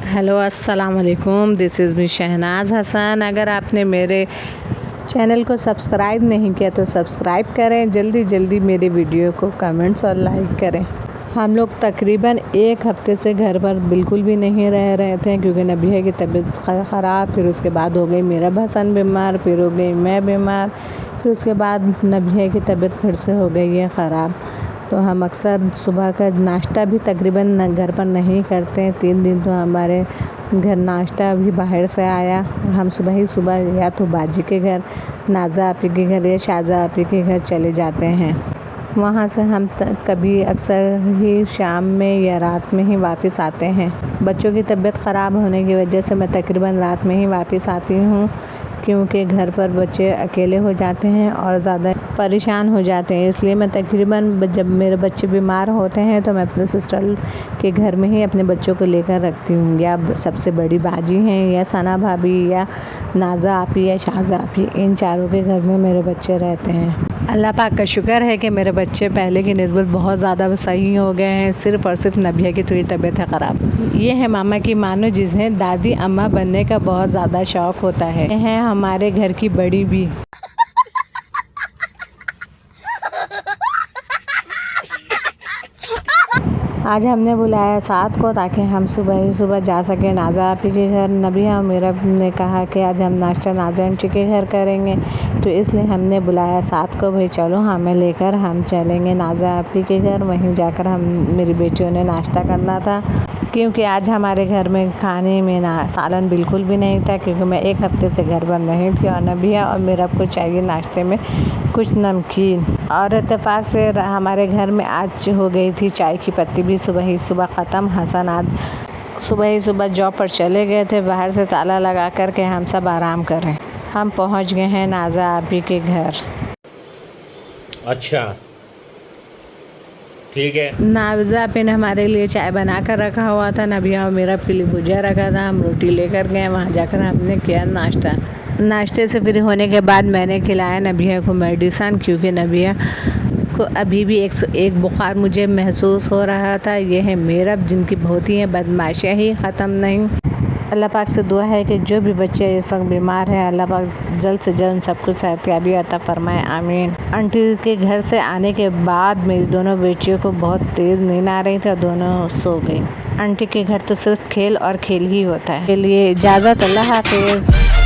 Hello अस्सलाम वालेकुम, this is me Shahnaz Hasan. अगर आपने मेरे चैनल को सब्सक्राइब नहीं किया तो सब्सक्राइब करें, जल्दी जल्दी मेरे वीडियो को कमेंट्स और लाइक करें। हम लोग तकरीबन एक हफ़्ते से घर पर बिल्कुल भी नहीं रह रहे थे क्योंकि नबिया की तबीयत ख़राब, फिर उसके बाद हो गई मेरा हसन बीमार, फिर हो गई मैं बीमार, फिर उसके बाद नबिया की तबीयत फिर से हो गई है ख़राब। तो हम अक्सर सुबह का नाश्ता भी तकरीबन घर पर नहीं करते। 3 दिन तो हमारे घर नाश्ता भी बाहर से आया। हम सुबह ही सुबह या तो बाजी के घर, नाज़ा आपी के घर या शाज़ा आपी के घर चले जाते हैं। वहाँ से हम कभी अक्सर ही शाम में या रात में ही वापस आते हैं। बच्चों की तबीयत ख़राब होने की वजह से मैं तकरीबन रात में ही वापस आती हूँ क्योंकि घर पर बच्चे अकेले हो जाते हैं और ज़्यादा परेशान हो जाते हैं। इसलिए मैं तकरीबन जब मेरे बच्चे बीमार होते हैं तो मैं अपने सिस्टर के घर में ही अपने बच्चों को लेकर रखती हूँ। या सबसे बड़ी बाजी हैं या सना भाभी या नाज़ा आपी या शाज़ा आपी, इन चारों के घर में मेरे बच्चे रहते हैं। अल्लाह पाक का शुक्र है कि मेरे बच्चे पहले की निस्बत बहुत ज़्यादा सही हो गए हैं। सिर्फ़ और सिर्फ नबिया की थोड़ी तबीयत है ख़राब। ये है मामा की मानो, जिन्हें दादी अम्मा बनने का बहुत ज़्यादा शौक़ होता है। ये है हमारे घर की बड़ी भी। आज हमने बुलाया साथ को ताकि हम सुबह ही सुबह जा सकें नाज़ा आपी के घर। नबिया और मेरा ने कहा कि आज हम नाश्ता नाज़ा आंटी के घर करेंगे, तो इसलिए हमने बुलाया साथ को, भाई चलो हमें लेकर हम चलेंगे नाज़ा आपी के घर। वहीं जाकर हम मेरी बेटियों ने नाश्ता करना था क्योंकि आज हमारे घर में खाने में सालन बिल्कुल भी नहीं था क्योंकि मैं एक हफ़्ते से घर पर नहीं थी और नबिया और मेरा को चाहिए नाश्ते में कुछ नमकीन। और इत्तेफाक से हमारे घर में आज हो गई थी चाय की पत्ती भी सुबह ही सुबह ख़त्म। हसन आज सुबह ही सुबह जॉब पर चले गए थे, बाहर से ताला लगा कर के हम सब आराम करें। हम पहुंच गए हैं नाज़ा आपी के घर। अच्छा ठीक है। नाज़ा आपी ने हमारे लिए चाय बना कर रखा हुआ था, नबिया और मेरा के लिए भुजिया रखा था। हम रोटी लेकर गए, वहाँ जाकर हमने किया नाश्ता। नाश्ते से फ्री होने के बाद मैंने खिलाया नबिया को मेडिसन क्योंकि नबिया को अभी भी एक बुखार मुझे महसूस हो रहा था। ये है मेरा, जिनकी बहुत ही बदमाशियाँ ही ख़त्म नहीं। अल्लाह पाक से दुआ है कि जो भी बच्चे इस वक्त बीमार हैं, अल्लाह पाक जल्द से जल्द सबको सेहतयाबी अता फरमाए, आमीन। आंटी के घर से आने के बाद मेरी दोनों बेटियों को बहुत तेज़ नींद आ रही थी और दोनों सो गई। आंटी के घर तो सिर्फ खेल और खेल ही होता है। के लिए इजाज़त, अल्लाह हाफिज़।